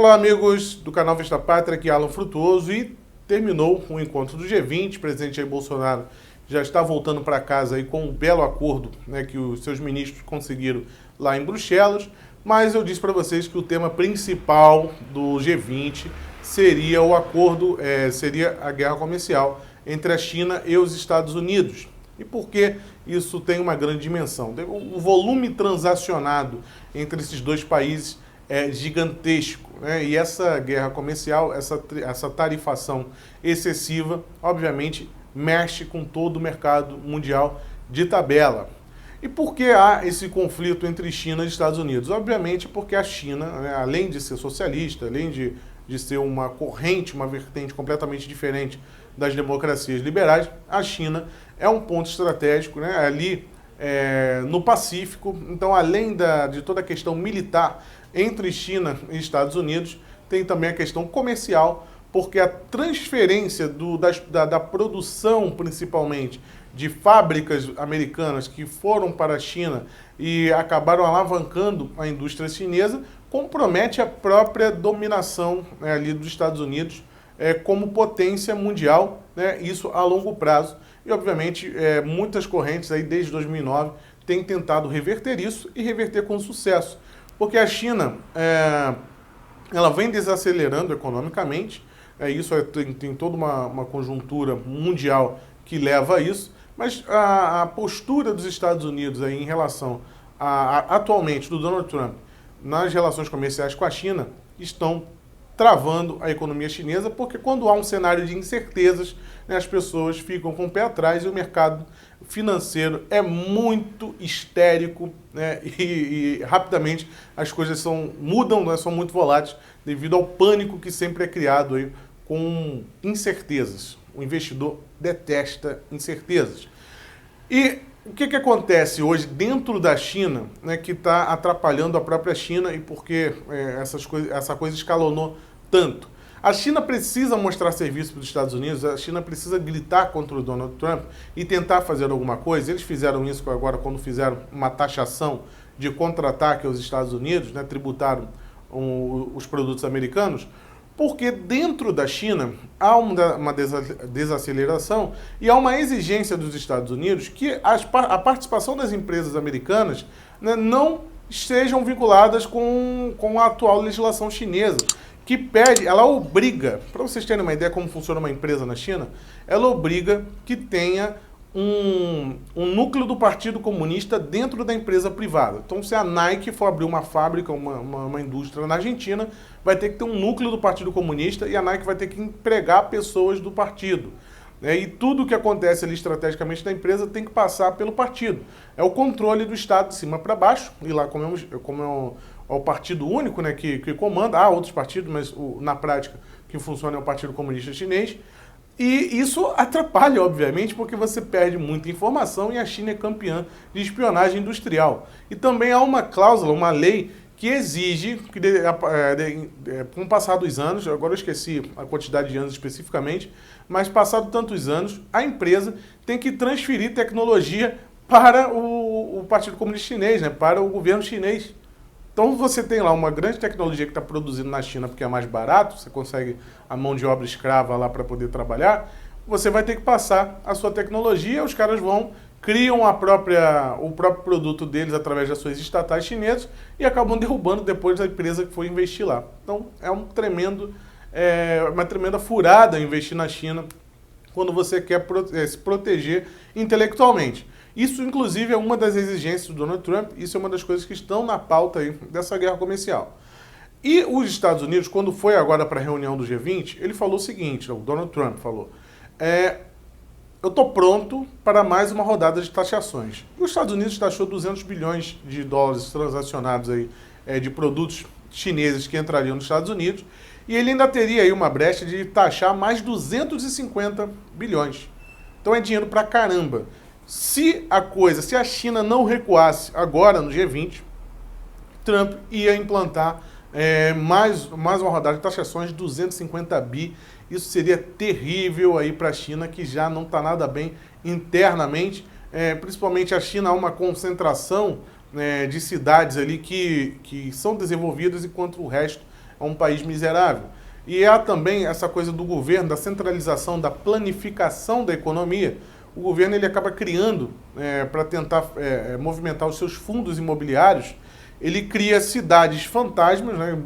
Olá, amigos do canal Vista Pátria, aqui é Alan Frutuoso e terminou o encontro do G20. O presidente Jair Bolsonaro já está voltando para casa aí com um belo acordo, né, que os seus ministros conseguiram lá em Bruxelas, mas eu disse para vocês que o tema principal do G20 seria o acordo, seria a guerra comercial entre a China e os Estados Unidos. E por que isso tem uma grande dimensão? O volume transacionado entre esses dois países é gigantesco, né? E essa guerra comercial, essa tarifação excessiva, obviamente, mexe com todo o mercado mundial de tabela. E por que há esse conflito entre China e Estados Unidos? Obviamente porque a China, né, além de ser socialista, além de ser uma corrente, uma vertente completamente diferente das democracias liberais, a China é um ponto estratégico, né, ali no Pacífico. Então, além de toda a questão militar entre China e Estados Unidos, tem também a questão comercial, porque a transferência da produção, principalmente, de fábricas americanas que foram para a China e acabaram alavancando a indústria chinesa, compromete a própria dominação, né, ali dos Estados Unidos como potência mundial, né, isso a longo prazo. E, obviamente, muitas correntes aí desde 2009 têm tentado reverter isso e reverter com sucesso. Porque a China, ela vem desacelerando economicamente, isso tem toda uma conjuntura mundial que leva a isso, mas a postura dos Estados Unidos aí em relação atualmente do Donald Trump nas relações comerciais com a China estão travando a economia chinesa, porque quando há um cenário de incertezas, né, as pessoas ficam com o pé atrás e o mercado financeiro é muito histérico, né, e rapidamente as coisas mudam, né, são muito voláteis devido ao pânico que sempre é criado aí com incertezas. O investidor detesta incertezas. E o que acontece hoje dentro da China, né, que está atrapalhando a própria China e porque essa coisa escalonou tanto? A China precisa mostrar serviço para os Estados Unidos, a China precisa gritar contra o Donald Trump e tentar fazer alguma coisa. Eles fizeram isso agora quando fizeram uma taxação de contra-ataque aos Estados Unidos, né, tributaram os produtos americanos, porque dentro da China há uma desaceleração e há uma exigência dos Estados Unidos que a participação das empresas americanas, né, não estejam vinculadas com a atual legislação chinesa, que pede, ela obriga, para vocês terem uma ideia como funciona uma empresa na China, ela obriga que tenha um núcleo do Partido Comunista dentro da empresa privada. Então, se a Nike for abrir uma fábrica, uma indústria na Argentina, vai ter que ter um núcleo do Partido Comunista e a Nike vai ter que empregar pessoas do partido. E tudo o que acontece ali estrategicamente na empresa tem que passar pelo partido. É o controle do Estado de cima para baixo, e lá como é o partido único, né, que comanda, há outros partidos, mas na prática que funciona é o Partido Comunista Chinês. E isso atrapalha, obviamente, porque você perde muita informação e a China é campeã de espionagem industrial. E também há uma cláusula, uma lei, que exige que, com o passar dos anos, agora eu esqueci a quantidade de anos especificamente, mas passado tantos anos, a empresa tem que transferir tecnologia para o Partido Comunista Chinês, né, para o governo chinês. Então você tem lá uma grande tecnologia que está produzindo na China porque é mais barato, você consegue a mão de obra escrava lá para poder trabalhar, você vai ter que passar a sua tecnologia, os caras criam o próprio produto deles através das suas estatais chinesas e acabam derrubando depois a empresa que foi investir lá. Então é uma tremenda furada investir na China quando você quer se proteger intelectualmente. Isso, inclusive, é uma das exigências do Donald Trump, isso é uma das coisas que estão na pauta aí dessa guerra comercial. E os Estados Unidos, quando foi agora para a reunião do G20, ele falou o seguinte, o Donald Trump falou, eu estou pronto para mais uma rodada de taxações. Os Estados Unidos taxou 200 bilhões de dólares transacionados aí, de produtos chineses que entrariam nos Estados Unidos, e ele ainda teria aí uma brecha de taxar mais 250 bilhões. Então é dinheiro pra caramba. Se a China não recuasse agora no G20, Trump ia implantar mais uma rodada de taxações de 250 bi. Isso seria terrível aí para a China, que já não está nada bem internamente. Principalmente a China há uma concentração de cidades ali que são desenvolvidas, enquanto o resto a um país miserável. E há também essa coisa do governo, da centralização, da planificação da economia. O governo ele acaba criando, para tentar movimentar os seus fundos imobiliários, ele cria cidades fantasmas, né?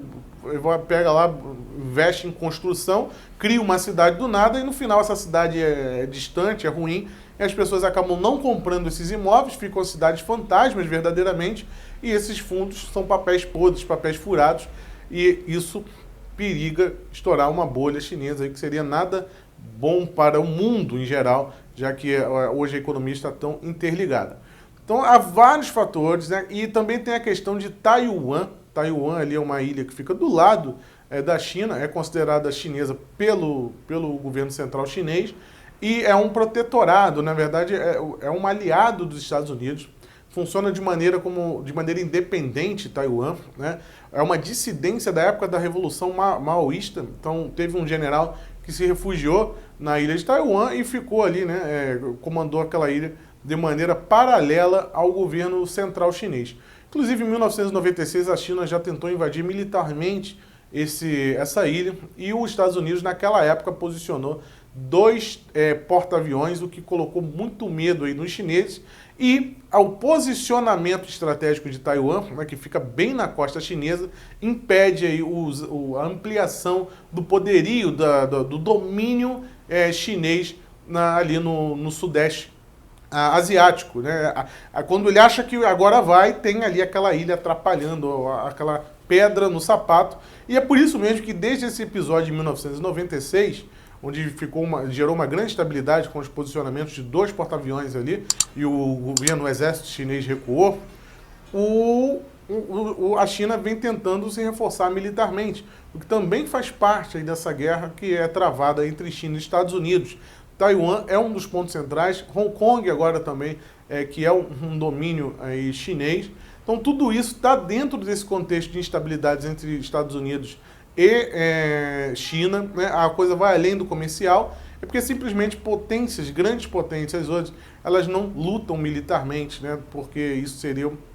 Pega lá, investe em construção, cria uma cidade do nada e no final essa cidade é distante, é ruim, e as pessoas acabam não comprando esses imóveis, ficam cidades fantasmas verdadeiramente, e esses fundos são papéis podres, papéis furados, e isso periga estourar uma bolha chinesa aí, que seria nada bom para o mundo em geral, já que hoje a economia está tão interligada. Então há vários fatores, né? E também tem a questão de Taiwan. Taiwan ali é uma ilha que fica do lado da China, é considerada chinesa pelo governo central chinês e é um protetorado, na verdade é um aliado dos Estados Unidos. Funciona de maneira independente Taiwan, né? É uma dissidência da época da Revolução Maoísta. Então teve um general que se refugiou na ilha de Taiwan e ficou ali, né? Comandou aquela ilha de maneira paralela ao governo central chinês. Inclusive, em 1996, a China já tentou invadir militarmente essa ilha e os Estados Unidos, naquela época, posicionou 2 porta-aviões, o que colocou muito medo aí nos chineses. E ao posicionamento estratégico de Taiwan, né, que fica bem na costa chinesa, impede aí a ampliação do poderio, do domínio chinês ali no sudeste asiático, né? Quando ele acha que agora tem ali aquela ilha atrapalhando, aquela pedra no sapato. E é por isso mesmo que desde esse episódio de 1996, onde gerou uma grande estabilidade com os posicionamentos de 2 porta-aviões ali, e o exército chinês recuou, a China vem tentando se reforçar militarmente, o que também faz parte aí dessa guerra que é travada entre China e Estados Unidos. Taiwan é um dos pontos centrais, Hong Kong agora também, que é um domínio aí chinês. Então tudo isso está dentro desse contexto de instabilidades entre Estados Unidos e China, né? A coisa vai além do comercial, é porque simplesmente grandes potências hoje, elas não lutam militarmente, né? Porque isso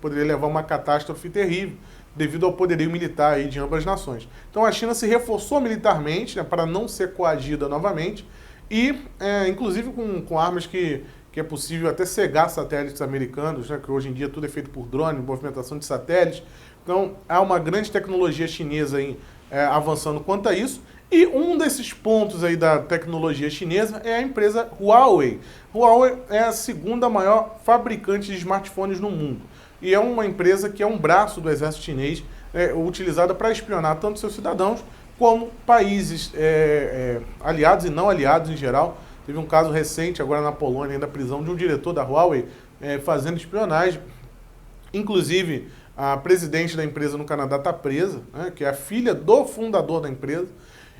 poderia levar a uma catástrofe terrível, devido ao poderio militar aí de ambas as nações. Então a China se reforçou militarmente, né, para não ser coagida novamente, e inclusive com armas que é possível até cegar satélites americanos, né, que hoje em dia tudo é feito por drone, movimentação de satélites. Então há uma grande tecnologia chinesa aí, avançando quanto a isso. E um desses pontos aí da tecnologia chinesa é a empresa Huawei. Huawei é a segunda maior fabricante de smartphones no mundo. E é uma empresa que é um braço do exército chinês, utilizada para espionar tanto seus cidadãos como países aliados e não aliados em geral. Teve um caso recente, agora na Polônia, da prisão de um diretor da Huawei fazendo espionagem. Inclusive, a presidente da empresa no Canadá está presa, né, que é a filha do fundador da empresa.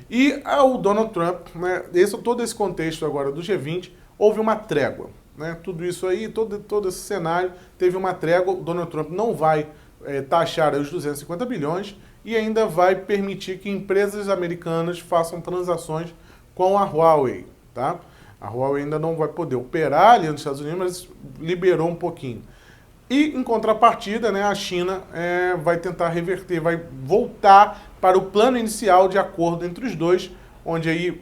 E o Donald Trump, né, todo esse contexto agora do G20, houve uma trégua. Né, tudo isso aí, todo esse cenário, teve uma trégua. O Donald Trump não vai taxar os 250 bilhões e ainda vai permitir que empresas americanas façam transações com a Huawei. Tá? A Huawei ainda não vai poder operar ali nos Estados Unidos, mas liberou um pouquinho. E, em contrapartida, né, a China vai tentar reverter, vai voltar para o plano inicial de acordo entre os dois, onde aí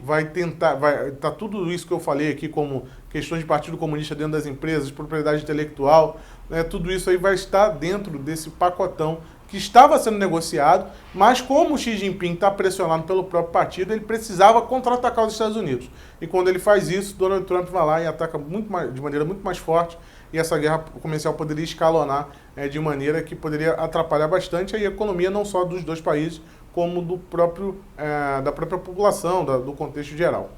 tá tudo isso que eu falei aqui, como questões de Partido Comunista dentro das empresas, propriedade intelectual, né, tudo isso aí vai estar dentro desse pacotão que estava sendo negociado, mas como o Xi Jinping está pressionado pelo próprio partido, ele precisava contra-atacar os Estados Unidos. E quando ele faz isso, Donald Trump vai lá e ataca de maneira muito mais forte, e essa guerra comercial poderia escalonar de maneira que poderia atrapalhar bastante a economia não só dos dois países, como da própria população, do contexto geral.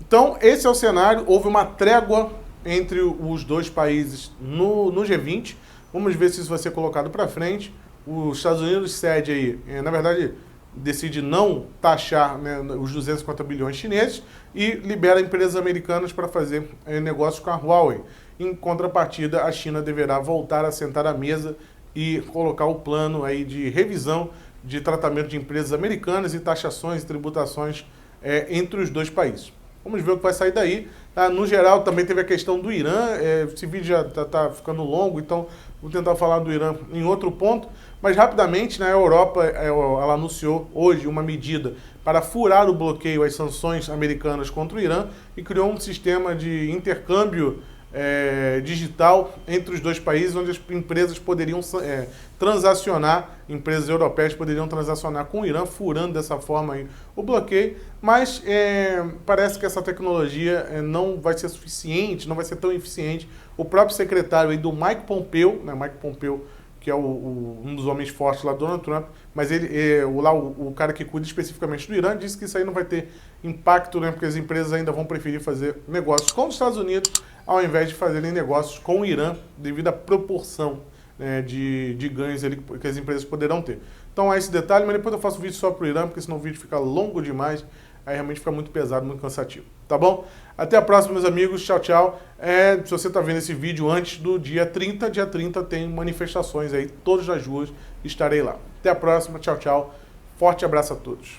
Então, esse é o cenário. Houve uma trégua entre os dois países no G20. Vamos ver se isso vai ser colocado para frente. Os Estados Unidos cede aí, na verdade, decide não taxar, né, os 250 bilhões chineses e libera empresas americanas para fazer negócios com a Huawei. Em contrapartida, a China deverá voltar a sentar à mesa e colocar o plano aí de revisão de tratamento de empresas americanas e taxações e tributações entre os dois países. Vamos ver o que vai sair daí. Tá? No geral, também teve a questão do Irã. Esse vídeo já está ficando longo, então vou tentar falar do Irã em outro ponto. Mas rapidamente, né, a Europa ela anunciou hoje uma medida para furar o bloqueio às sanções americanas contra o Irã e criou um sistema de intercâmbio digital entre os dois países, onde as empresas poderiam transacionar, empresas europeias poderiam transacionar com o Irã, furando dessa forma aí o bloqueio, mas parece que essa tecnologia não vai ser suficiente, não vai ser tão eficiente. O próprio secretário aí do Mike Pompeo, né, Mike Pompeo, que é um dos homens fortes lá do Donald Trump, mas o cara que cuida especificamente do Irã disse que isso aí não vai ter impacto, né, porque as empresas ainda vão preferir fazer negócios com os Estados Unidos ao invés de fazerem negócios com o Irã, devido à proporção, né, de ganhos que as empresas poderão ter. Então há esse detalhe, mas depois eu faço um vídeo só para o Irã, porque senão o vídeo fica longo demais, aí realmente fica muito pesado, muito cansativo. Tá bom? Até a próxima, meus amigos. Tchau, tchau. Se você está vendo esse vídeo antes do dia 30 tem manifestações aí, todas as ruas, estarei lá. Até a próxima. Tchau, tchau. Forte abraço a todos.